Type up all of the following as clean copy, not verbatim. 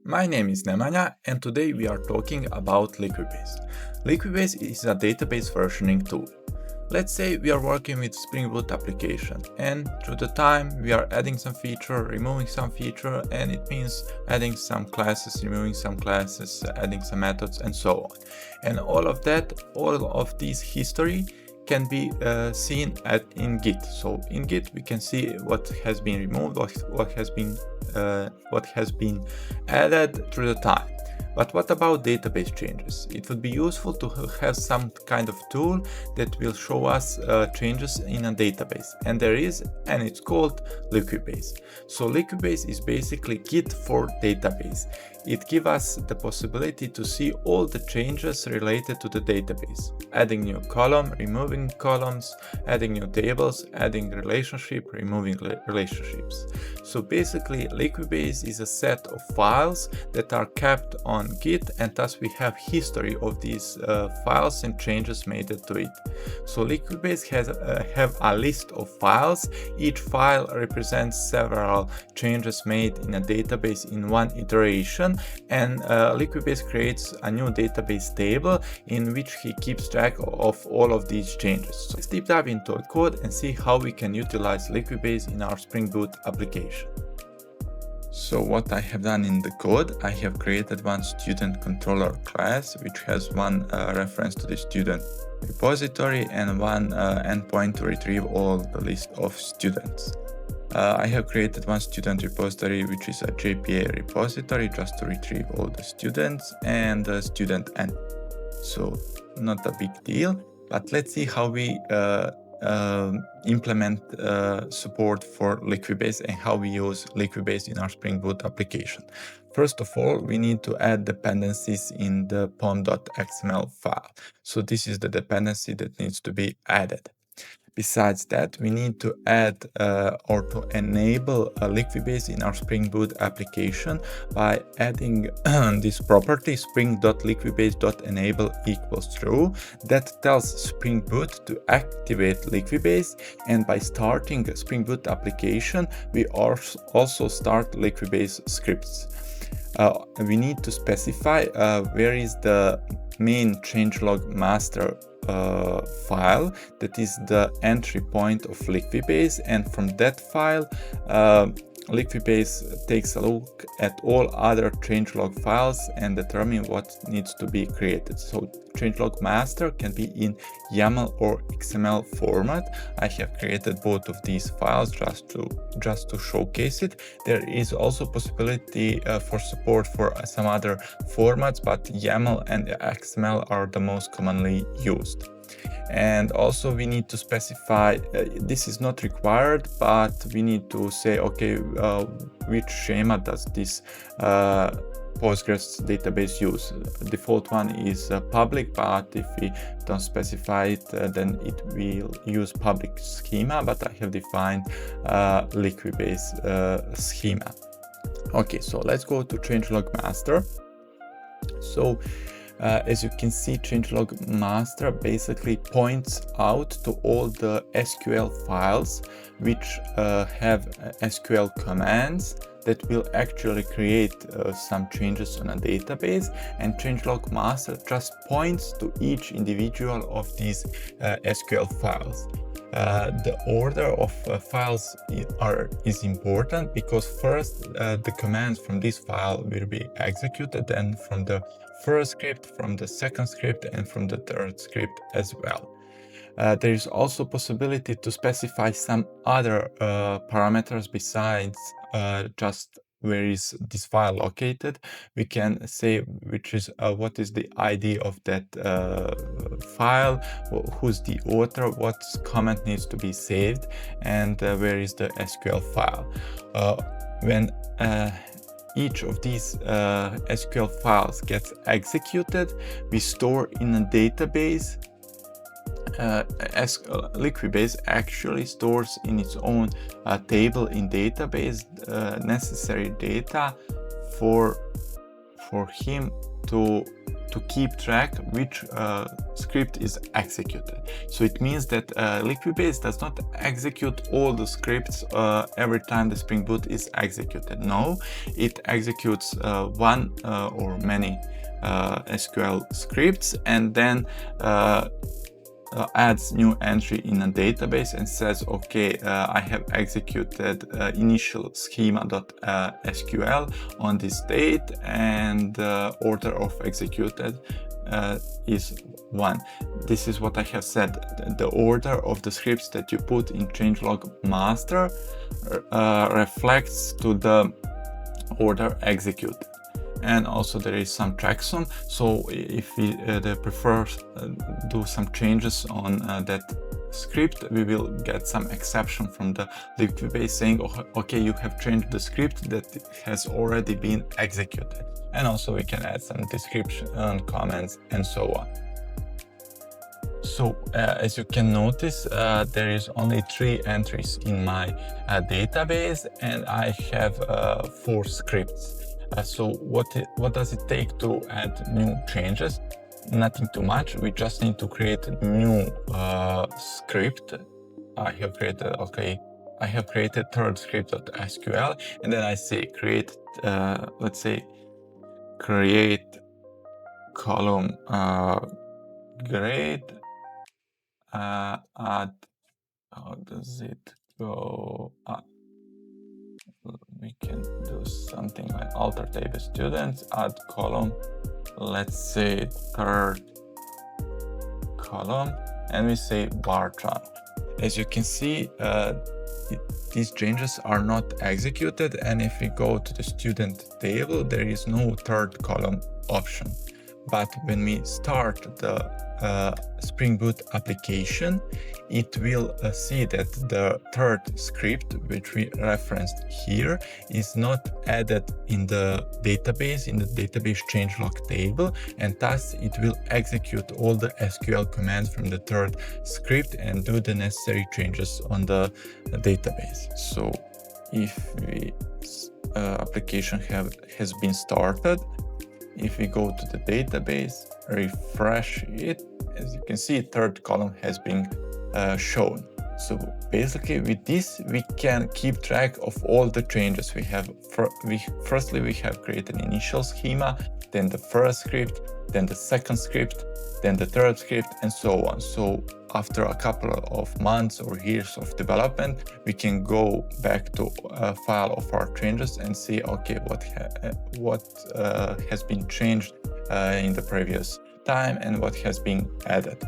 My name is Nemanja and today we are talking about Liquibase. Liquibase is a database versioning tool. Let's say we are working with Spring Boot application and through the time we are adding some feature, removing some feature, and it means adding some classes, removing some classes, adding some methods and so on. And all of this history can be seen in Git. So in Git we can see what has been removed, what has been added through the time. But what about database changes? It would be useful to have some kind of tool that will show us changes in a database. And there is, and it's called Liquibase. So Liquibase is basically Git for database. It gives us the possibility to see all the changes related to the database. Adding new column, removing columns, adding new tables, adding relationship, removing relationships. So basically Liquibase is a set of files that are kept on Git, and thus we have history of these files and changes made to it. So Liquibase have a list of files. Each file represents several changes made in a database in one iteration, and Liquibase creates a new database table in which he keeps track of all of these changes. So let's deep dive into a code and see how we can utilize Liquibase in our Spring Boot application. So what I have done in the code, I have created one student controller class which has one reference to the student repository and one endpoint to retrieve all the list of students. I have created one student repository which is a JPA repository just to retrieve all the students and the student end. So not a big deal, but let's see how we implement support for Liquibase and how we use Liquibase in our Spring Boot application. First of all, we need to add dependencies in the pom.xml file. So this is the dependency that needs to be added. Besides that, we need to add or to enable Liquibase in our Spring Boot application by adding this property spring.liquibase.enable equals true that tells Spring Boot to activate Liquibase, and by starting a Spring Boot application, we also start Liquibase scripts. We need to specify where is the main changelog master file, that is the entry point of Liquibase, and from that file Liquibase takes a look at all other changelog files and determine what needs to be created. So changelog master can be in YAML or XML format. I have created both of these files just to showcase it. There is also possibility for support for some other formats, but YAML and XML are the most commonly used. And also we need to specify, this is not required, but we need to say, okay, which schema does this Postgres database use. Default one is public, but if we don't specify it, then it will use public schema, but I have defined Liquibase schema. Okay, so let's go to changelog master. So as you can see, changelog master basically points out to all the SQL files which have SQL commands that will actually create some changes on a database, and changelog master just points to each individual of these SQL files. The order of files is important because first the commands from this file will be executed, then from the first script, from the second script, and from the third script as well. There is also possibility to specify some other parameters besides just where is this file located. We can say which is what is the ID of that file, who's the author, what comment needs to be saved, and where is the SQL file. When each of these SQL files gets executed, we store in a database. Liquibase actually stores in its own table in database necessary data for for him to keep track which script is executed. So it means that Liquibase does not execute all the scripts every time the Spring Boot is executed. No, it executes one or many SQL scripts, and then adds new entry in a database and says, okay, I have executed initial schema.sql on this date, and order of executed is 1. This is what I have said. The order of the scripts that you put in changelog master reflects to the order executed. And also there is some checksum, so if we prefer do some changes on that script, we will get some exception from the Liquibase saying, okay, you have changed the script that has already been executed. And also we can add some description and comments and so on. So as you can notice, there is only 3 entries in my database, and I have 4 scripts. So what does it take to add new changes? Nothing too much. We just need to create a new script. I have created third script.sql, and then I say create, let's say create column grade, add, how does it go? We can do something like alter table students, add column, let's say third column, and we say bar chart. As you can see, these changes are not executed, and if we go to the student table, there is no third column option. But when we start the Spring Boot application, it will see that the third script, which we referenced here, is not added in the database changelog table, and thus it will execute all the SQL commands from the third script and do the necessary changes on the database. So if the application has been started, if we go to the database, refresh it, as you can see, third column has been shown. So basically with this, we can keep track of all the changes we have. Firstly, we have created an initial schema, then the first script, then the second script, then the third script, and so on. So after a couple of months or years of development, we can go back to a file of our changes and see, okay, what has been changed in the previous time and what has been added.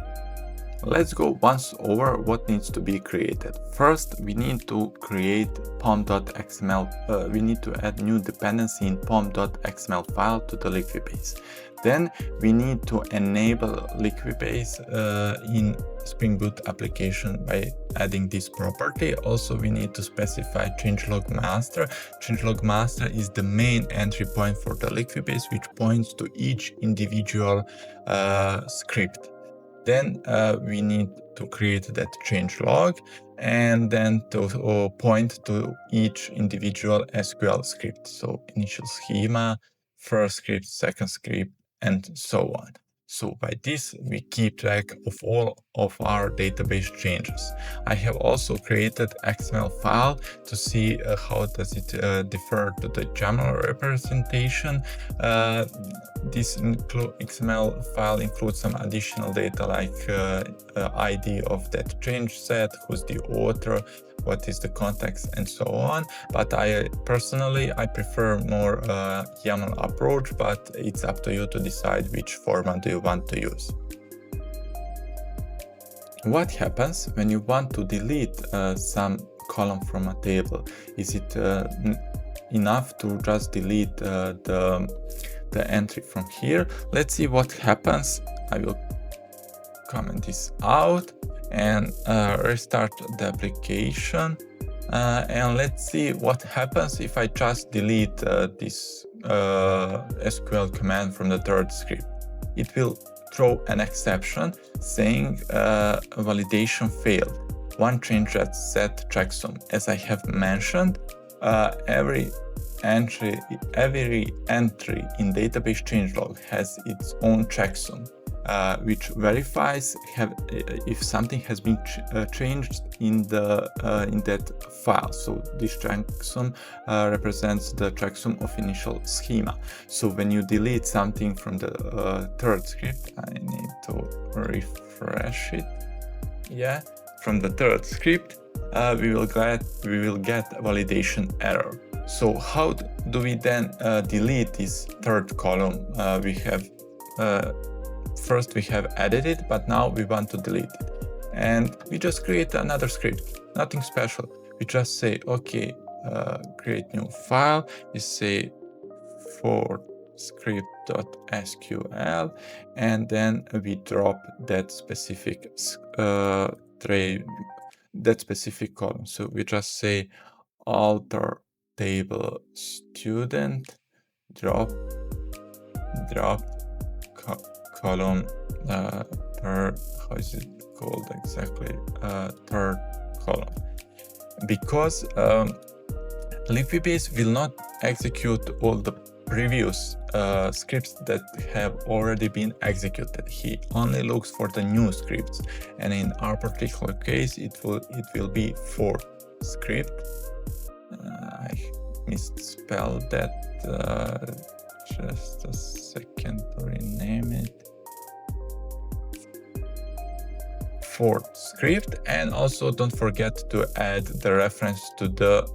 Let's go once over what needs to be created. First, we need to create pom.xml. We need to add new dependency in pom.xml file to the Liquibase. Then we need to enable Liquibase in Spring Boot application by adding this property. Also, we need to specify changelog master. Changelog master is the main entry point for the Liquibase, which points to each individual script. Then we need to create that changelog and then to point to each individual SQL script. So initial schema, first script, second script, and so on. So by this, we keep track of all of our database changes. I have also created XML file to see how does it differ to the YAML representation. This XML file includes some additional data like ID of that change set, who's the author, what is the context, and so on. But I prefer more YAML approach, but it's up to you to decide which format do you want to use. What happens when you want to delete some column from a table? Is it enough to just delete the entry from here? Let's see what happens. I will comment this out and restart the application, and let's see what happens if I just delete this SQL command from the third script. It will throw an exception saying validation failed. One change set checksum. As I have mentioned, every entry in database changelog has its own checksum, which verifies if something has been changed in that file. So this checksum represents the checksum of initial schema. So when you delete something from the third script, I need to refresh it. Yeah, from the third script, we will get a validation error. So how do we then delete this third column? First we have added it, but now we want to delete it. And we just create another script, nothing special. We just say, okay, create new file. We say for script.sql, and then we drop that specific column. So we just say alter table student drop column third, how is it called exactly, third column, because Liquibase will not execute all the previous scripts that have already been executed. He only looks for the new scripts, and in our particular case it will be for script. I misspelled that, just a second to rename it. Fourth script, and also don't forget to add the reference to the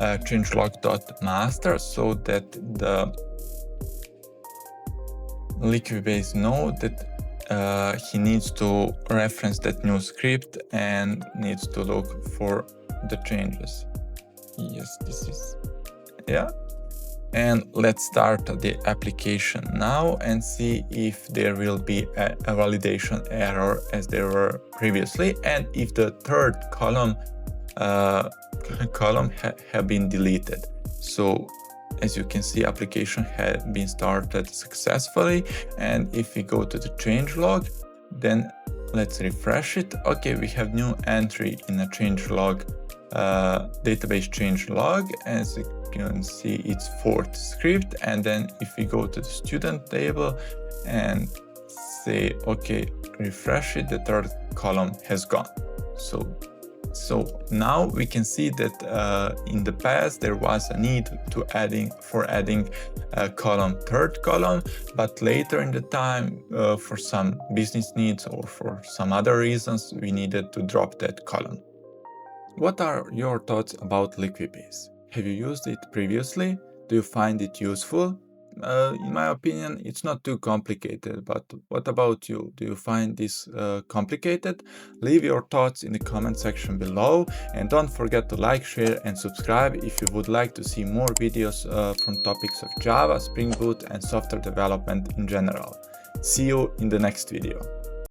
changelog.master, so that the Liquibase knows that he needs to reference that new script and needs to look for the changes. Yes, this is, yeah. And let's start the application now and see if there will be a validation error as there were previously, and if the third column have been deleted. So as you can see, application had been started successfully, and if we go to the changelog, then let's refresh it. Okay, we have new entry in a changelog, database changelog. As you can see, it's fourth script. And then if we go to the student table and say, okay, refresh it, the third column has gone. So now we can see that in the past there was a need for adding a third column, but later in the time, for some business needs or for some other reasons, we needed to drop that column. What are your thoughts about Liquibase? Have you used it previously? Do you find it useful? In my opinion, it's not too complicated, but what about you? Do you find this complicated? Leave your thoughts in the comment section below, and don't forget to like, share and subscribe if you would like to see more videos from topics of Java, Spring Boot and software development in general. See you in the next video.